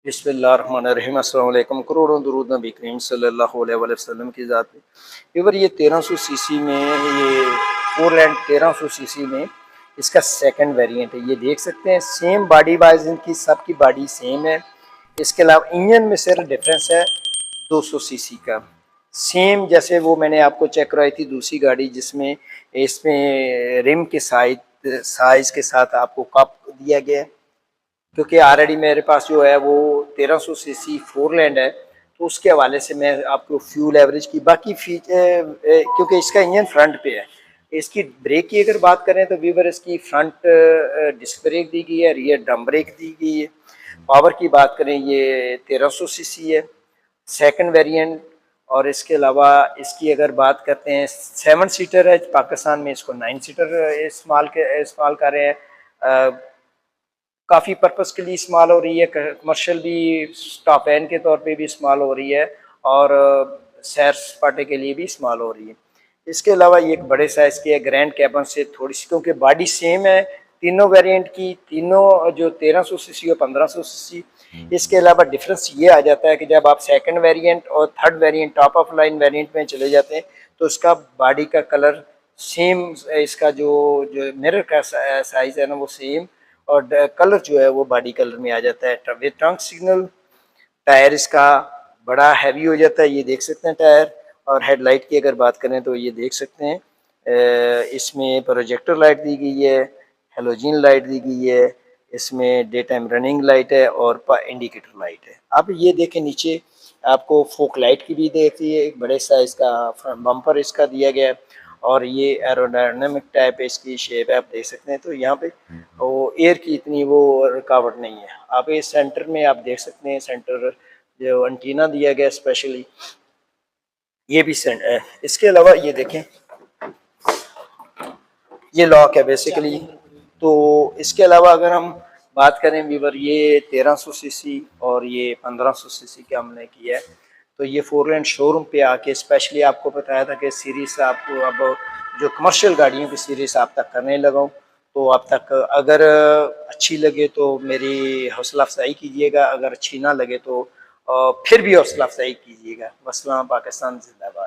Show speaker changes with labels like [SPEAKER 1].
[SPEAKER 1] बिस्मिल्लाहिर्रहमानिर्रहीम। अस्सलाम वालेकुम। करोड़ों दुरूद नबी करीम सल्लल्लाहु अलैहि वसल्लम की ज़ात पे। ये 1300 सीसी में, ये फोरलैंड 1300 सीसी में इसका सेकंड वेरिएंट है। ये देख सकते हैं सेम बॉडी वाइज इनकी सबकी बॉडी सेम है। इसके अलावा इंजन में सिर्फ डिफरेंस है 200 सीसी का। सेम जैसे वो मैंने आपको चेक कराई थी दूसरी गाड़ी, जिसमें इसमें रिम के साइज के साथ आपको कप दिया गया है। क्योंकि ऑलरेडी मेरे पास जो है वो 1300 सीसी फोरलैंड है, तो उसके हवाले से मैं आपको फ्यूल एवरेज की बाकी फीचर, क्योंकि इसका इंजन फ्रंट पे है। इसकी ब्रेक की अगर बात करें तो वीवर इसकी फ्रंट डिस्क ब्रेक दी गई है, रियर ड्रम ब्रेक दी गई है। पावर की बात करें ये 1300 सीसी है, सेकंड वेरिएंट। और इसके अलावा इसकी अगर बात करते हैं 7 सीटर है, पाकिस्तान में इसको 9 सीटर इस्तेमाल कर रहे हैं। काफ़ी पर्पज़ के लिए इस्तेमाल हो रही है, कमर्शियल भी टॉप एंड के तौर पे भी इस्तेमाल हो रही है, और सैर सपाटे के लिए भी इस्तेमाल हो रही है। इसके अलावा ये एक बड़े साइज़ की है, ग्रैंड कैबन से थोड़ी सी, क्योंकि बॉडी सेम है तीनों वेरिएंट की, तीनों जो 1300 सीसी और 1500 सीसी। इसके अलावा डिफरेंस ये आ जाता है कि जब आप सेकंड वेरिएंट और third variant top of line variant में चले जाते हैं तो उसका बॉडी का कलर सेम, इसका जो जो मिरर का साइज़ है ना वो सेम, और कलर जो है वो बॉडी कलर में आ जाता है। विद टर्न सिग्नल, टायर इसका बड़ा हैवी हो जाता है, ये देख सकते हैं टायर। और हेडलाइट की अगर बात करें तो ये देख सकते हैं, इसमें प्रोजेक्टर लाइट दी गई है, हेलोजन लाइट दी गई है, इसमें डे टाइम रनिंग लाइट है और इंडिकेटर लाइट है। अब ये देखें नीचे आपको फोक लाइट की भी देखती है, एक बड़े साइज का बम्पर इसका दिया गया है, और ये एरोडायनामिक टाइप इसकी शेप है, आप देख सकते हैं। तो यहाँ पे वो एयर की इतनी वो रुकावट नहीं है। आप इस सेंटर में आप देख सकते हैं, सेंटर जो एंटीना दिया गया स्पेशली, ये भी सेंटर है। इसके अलावा ये देखें, ये लॉक है बेसिकली। तो इसके अलावा अगर हम बात करें वीवर, ये 1300 सीसी और ये 1500 सीसी का हमने किया है। तो ये फोरलैंड शोरूम पे आके स्पेशली आपको बताया था कि सीरीज आपको अब जो कमर्शियल गाड़ियों की सीरीज आप तक करने लगा हूँ। तो आप तक अगर अच्छी लगे तो मेरी हौसला अफजाई कीजिएगा, अगर अच्छी ना लगे तो फिर भी हौसला अफजाई कीजिएगा। वस्सलाम, पाकिस्तान जिंदाबाद।